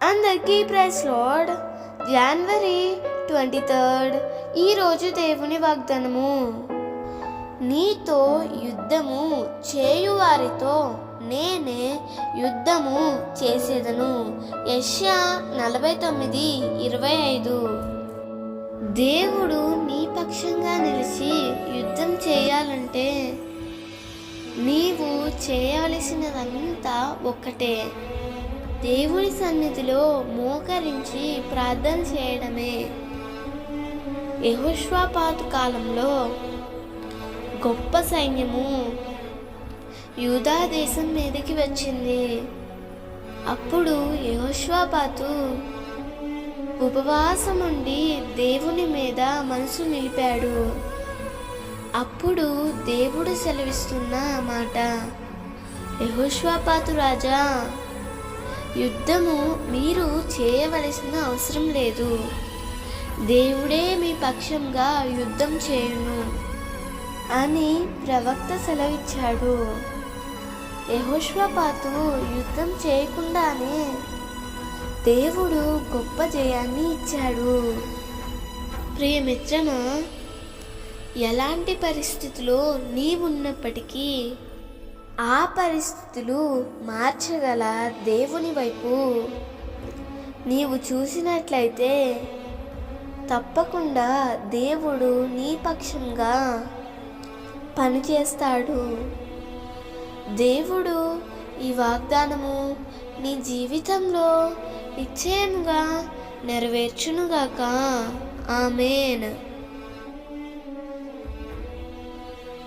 అందరికీ praise lord. జనవరి 23 ఈరోజు దేవుని వాగ్దానము. నీతో యుద్ధము చేయువారితో నేనే యుద్ధము చేసేదను. యెషయా 49:25. దేవుడు నీ పక్షంగా నిలిచి యుద్ధం చేయాలంటే నీవు చేయవలసినదంతా ఒక్కటే, దేవుని సన్నిధిలో మోకరించి ప్రార్థన చేయడమే. యెహోషాపాతు కాలంలో గొప్ప సైన్యము యూదా దేశం మీదకి వచ్చింది. అప్పుడు యెహోషాపాతు ఉపవాసం ఉండి దేవుని మీద మనసు నిలిపాడు. అప్పుడు దేవుడు సెలవిస్తున్న మాట, యెహోషాపాతు రాజా, యుద్ధము మీరు చేయవలసిన అవసరం లేదు, దేవుడే మీ పక్షంగా యుద్ధం చేయును అని ప్రవక్త సెలవిచ్చాడు. యెహోషాపాతు యుద్ధం చేయకుండానే దేవుడు గొప్ప జయాన్ని ఇచ్చాడు. ప్రియమిత్రమా, ఎలాంటి పరిస్థితుల్లో నీవున్నప్పటికీ ఆ పరిస్థితులు మార్చగల దేవుని వైపు నీవు చూసినట్లయితే తప్పకుండా దేవుడు నీ పక్షంగా పనిచేస్తాడు. దేవుడు ఈ వాగ్దానము నీ జీవితంలో నిశ్చయముగా నెరవేర్చునుగాక. ఆమేన్.